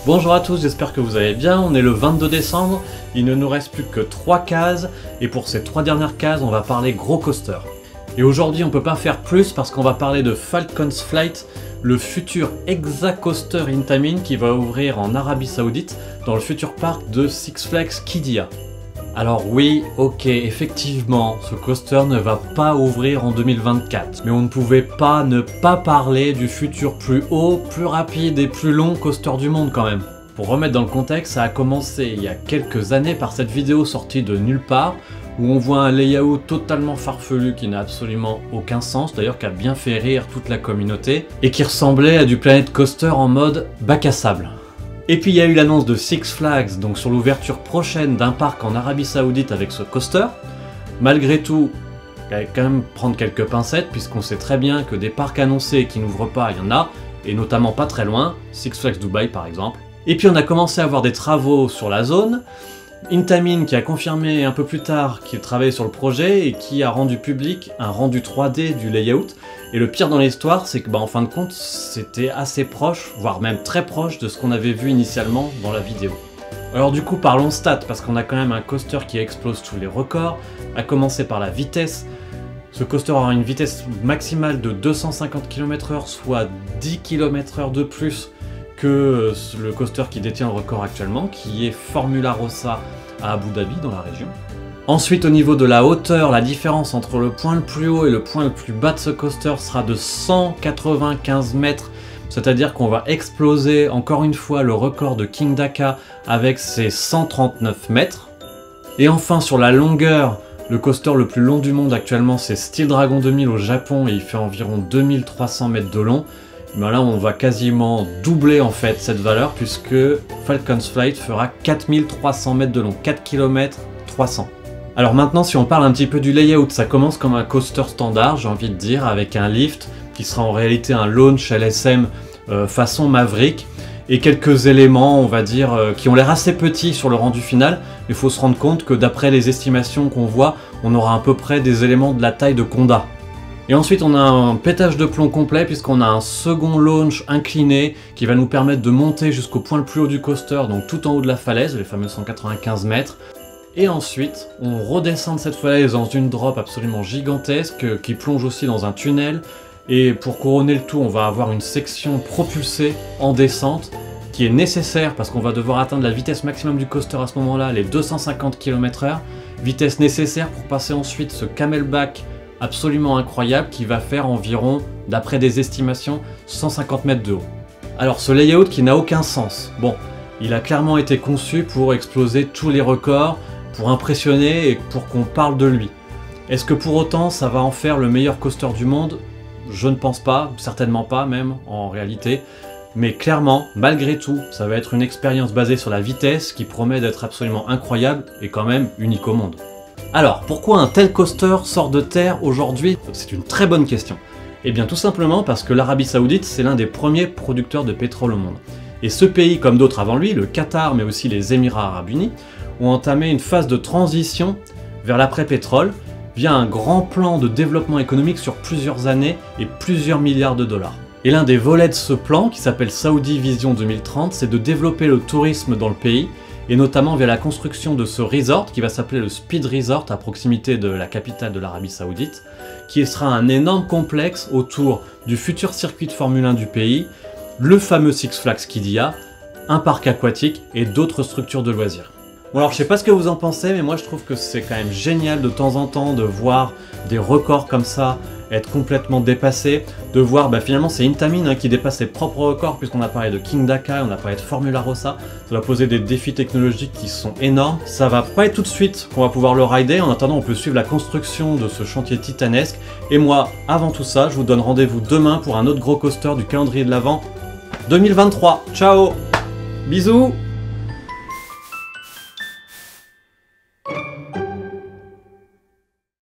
Bonjour à tous, j'espère que vous allez bien. On est le 22 décembre, il ne nous reste plus que 3 cases, et pour ces 3 dernières cases, on va parler gros coaster. Et aujourd'hui, on peut pas faire plus parce qu'on va parler de Falcon's Flight, le futur Exacoaster Intamin qui va ouvrir en Arabie Saoudite dans le futur parc de Six Flags Qiddiya. Alors oui, ok, effectivement, ce coaster ne va pas ouvrir en 2024, mais on ne pouvait pas ne pas parler du futur plus haut, plus rapide et plus long coaster du monde quand même. Pour remettre dans le contexte, ça a commencé il y a quelques années par cette vidéo sortie de nulle part, où on voit un layout totalement farfelu qui n'a absolument aucun sens, d'ailleurs qui a bien fait rire toute la communauté, et qui ressemblait à du Planet Coaster en mode bac à sable. Et puis il y a eu l'annonce de Six Flags, donc sur l'ouverture prochaine d'un parc en Arabie Saoudite avec ce coaster. Malgré tout, il va quand même prendre quelques pincettes, puisqu'on sait très bien que des parcs annoncés qui n'ouvrent pas, il y en a, et notamment pas très loin, Six Flags Dubaï par exemple. Et puis on a commencé à avoir des travaux sur la zone, Intamin qui a confirmé un peu plus tard qu'il travaillait sur le projet et qui a rendu public un rendu 3D du layout. Et le pire dans l'histoire, c'est que en fin de compte, c'était assez proche, voire même très proche de ce qu'on avait vu initialement dans la vidéo. Alors du coup, parlons stats, parce qu'on a quand même un coaster qui explose tous les records, à commencer par la vitesse. Ce coaster aura une vitesse maximale de 250 km/h, soit 10 km/h de plus que le coaster qui détient le record actuellement, qui est Formula Rossa à Abu Dhabi, dans la région. Ensuite, au niveau de la hauteur, la différence entre le point le plus haut et le point le plus bas de ce coaster sera de 195 mètres, c'est-à-dire qu'on va exploser encore une fois le record de King Daka avec ses 139 mètres. Et enfin, sur la longueur, le coaster le plus long du monde actuellement, c'est Steel Dragon 2000 au Japon, et il fait environ 2300 mètres de long. Mais là, on va quasiment doubler en fait cette valeur, puisque Falcon's Flight fera 4300 mètres de long, 4 km 300. Alors maintenant, si on parle un petit peu du layout, ça commence comme un coaster standard, j'ai envie de dire, avec un lift qui sera en réalité un launch LSM façon Maverick, et quelques éléments, on va dire, qui ont l'air assez petits sur le rendu final, mais il faut se rendre compte que d'après les estimations qu'on voit, on aura à peu près des éléments de la taille de Conda. Et ensuite on a un pétage de plomb complet, puisqu'on a un second launch incliné qui va nous permettre de monter jusqu'au point le plus haut du coaster, donc tout en haut de la falaise, les fameux 195 mètres. Et ensuite, on redescend de cette falaise dans une drop absolument gigantesque qui plonge aussi dans un tunnel. Et pour couronner le tout, on va avoir une section propulsée en descente qui est nécessaire parce qu'on va devoir atteindre la vitesse maximum du coaster à ce moment-là, les 250 km/h. Vitesse nécessaire pour passer ensuite ce camelback absolument incroyable qui va faire environ, d'après des estimations, 150 mètres de haut. Alors ce layout qui n'a aucun sens. Bon, il a clairement été conçu pour exploser tous les records, pour impressionner et pour qu'on parle de lui. Est-ce que pour autant ça va en faire le meilleur coaster du monde? Je ne pense pas, certainement pas même en réalité. Mais clairement, malgré tout, ça va être une expérience basée sur la vitesse qui promet d'être absolument incroyable et quand même unique au monde. Alors, pourquoi un tel coaster sort de terre aujourd'hui? C'est une très bonne question. Eh bien tout simplement parce que l'Arabie Saoudite, c'est l'un des premiers producteurs de pétrole au monde. Et ce pays, comme d'autres avant lui, le Qatar mais aussi les Émirats Arabes Unis, ont entamé une phase de transition vers l'après-pétrole via un grand plan de développement économique sur plusieurs années et plusieurs milliards de dollars. Et l'un des volets de ce plan, qui s'appelle Saudi Vision 2030, c'est de développer le tourisme dans le pays, et notamment via la construction de ce resort qui va s'appeler le Speed Resort à proximité de la capitale de l'Arabie Saoudite, qui sera un énorme complexe autour du futur circuit de Formule 1 du pays, le fameux Six Flags Qiddiya, un parc aquatique et d'autres structures de loisirs. Bon alors je sais pas ce que vous en pensez, mais moi je trouve que c'est quand même génial de temps en temps de voir des records comme ça être complètement dépassés, de voir finalement c'est Intamin qui dépasse ses propres records, puisqu'on a parlé de King Daka, on a parlé de Formula Rossa. Ça va poser des défis technologiques qui sont énormes. Ça va pas être tout de suite qu'on va pouvoir le rider, en attendant on peut suivre la construction de ce chantier titanesque. Et moi, avant tout ça, je vous donne rendez-vous demain pour un autre gros coaster du calendrier de l'Avent 2023. Ciao, bisous.